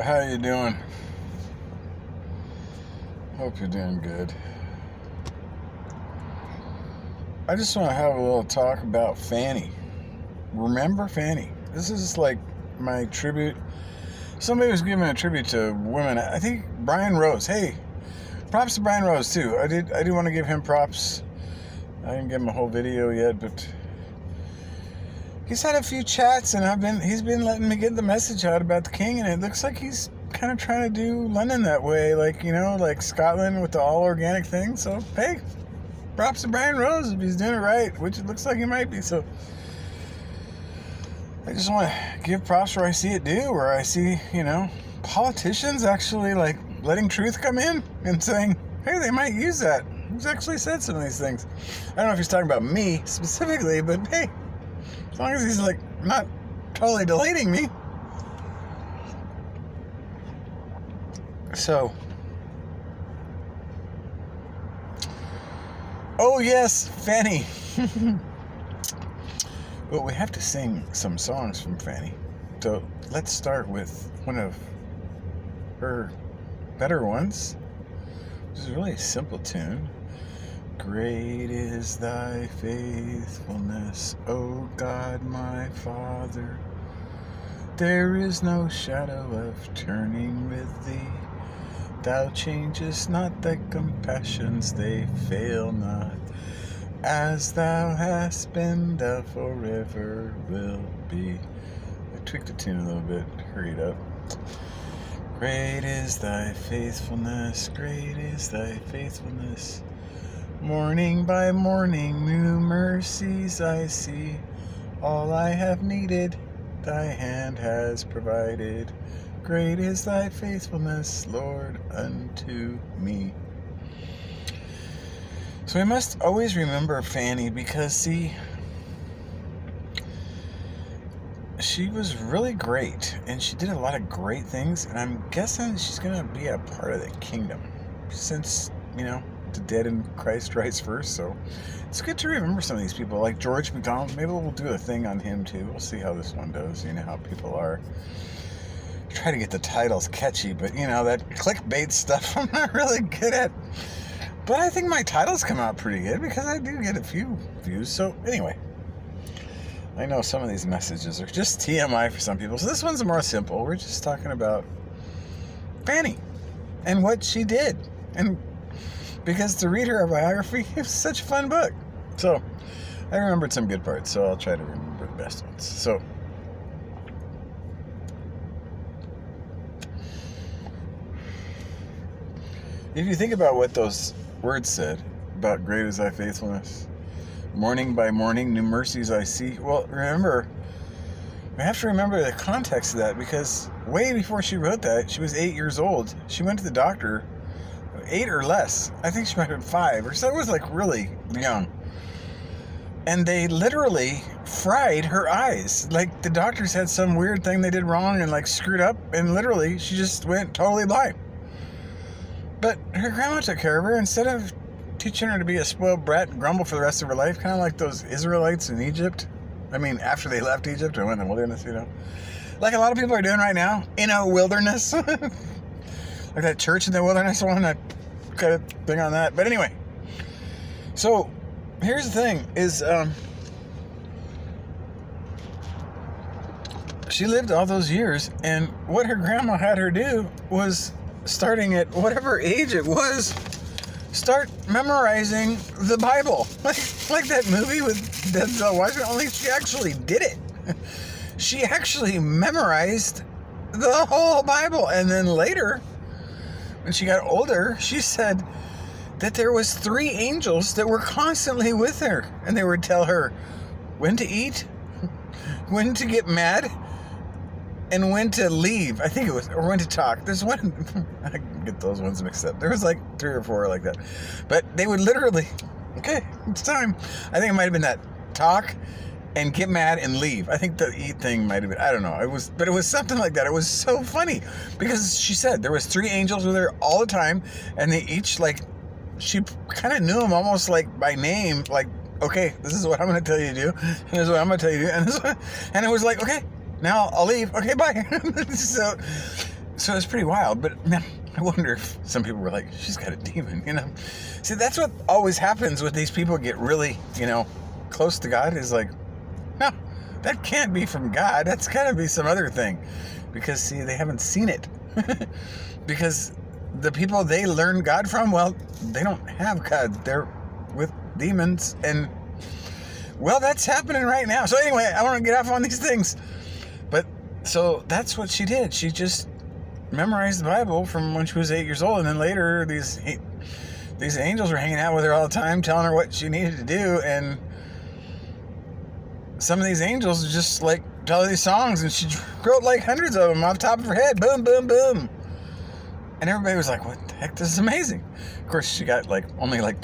How you doing? Hope you're doing good. I just want to have a little talk about Fanny. Remember Fanny? This is like my tribute. Somebody was giving a tribute to women. I think Brian Rose. Hey, props to Brian Rose too. I do want to give him props. I didn't give him a whole video yet, but he's had a few chats, and he's been letting me get the message out about the king, and it looks like he's kind of trying to do London that way, like Scotland with the all organic thing. So hey, props to Brian Rose if he's doing it right, which it looks like he might be. So I just want to give props where I see it due, where I see, politicians actually like letting truth come in and saying, hey, they might use that. He's actually said some of these things. I don't know if he's talking about me specifically, but hey, as long as he's like not totally deleting me. So, oh yes, Fanny. Well, we have to sing some songs from Fanny. So let's start with one of her better ones, which is a really simple tune. Great is thy faithfulness, O God my Father. There is no shadow of turning with thee. Thou changest not, thy compassions, they fail not. As thou hast been, thou forever will be. I tweaked the tune a little bit, hurried up. Great is thy faithfulness, great is thy faithfulness. Morning by morning, new mercies I see. All I have needed, thy hand has provided. Great is thy faithfulness, Lord, unto me. So we must always remember Fanny because, see, she was really great and she did a lot of great things, and I'm guessing she's going to be a part of the kingdom since, the dead in Christ rise first. So it's good to remember some of these people, like George MacDonald. Maybe we'll do a thing on him too. We'll see how this one does. You know how people are. Try to get the titles catchy, but that clickbait stuff I'm not really good at. But I think my titles come out pretty good because I do get a few views. So anyway, I know some of these messages are just TMI for some people. So this one's more simple. We're just talking about Fanny and what she did. And because to read her biography, it was such a fun book. So I remembered some good parts, so I'll try to remember the best ones. So if you think about what those words said about great is thy faithfulness, morning by morning, new mercies I see. Well, remember, we have to remember the context of that, because way before she wrote that, she was 8 years old. She went to the doctor, 8 or less. I think she might have been 5, or so. It was like really young. And they literally fried her eyes. Like the doctors had some weird thing they did wrong and like screwed up, and literally she just went totally blind. But her grandma took care of her instead of teaching her to be a spoiled brat and grumble for the rest of her life, kind of like those Israelites in Egypt. I mean, after they left Egypt and went in the wilderness, like a lot of people are doing right now in a wilderness. Like that church in the wilderness one, I got a thing on that. But anyway, so here's the thing is, she lived all those years, and what her grandma had her do was, starting at whatever age it was, start memorizing the Bible. Like that movie with Denzel Washington, only she actually did it. She actually memorized the whole Bible. And then later, when she got older, she said that there was 3 angels that were constantly with her. And they would tell her when to eat, when to get mad, and when to leave, I think it was, or when to talk. There's one, I get those ones mixed up. There was like 3 or 4 like that. But they would literally, okay, it's time. I think it might have been that talk and get mad and leave. I think the eat thing might have been, I don't know. It was something like that. It was so funny because she said there was 3 angels with her all the time, and they each she kind of knew them almost like by name, like, okay, this is what I'm going to tell you to do, and this is what I'm going to tell you to do, and it was like, okay, now I'll leave. Okay, bye. So it's pretty wild. But man, I wonder if some people were like, she's got a demon, you know? See, that's what always happens with these people get really, close to God, is like, no, that can't be from God. That's got to be some other thing. Because, see, they haven't seen it. Because the people they learn God from, well, they don't have God. They're with demons. And, well, that's happening right now. So anyway, I want to get off on these things. But, so that's what she did. She just memorized the Bible from when she was 8 years old. And then later, these angels were hanging out with her all the time, telling her what she needed to do. And some of these angels just, like, tell her these songs. And she wrote, like, hundreds of them off the top of her head. Boom, boom, boom. And everybody was like, what the heck? This is amazing. Of course, she got, like, only, like,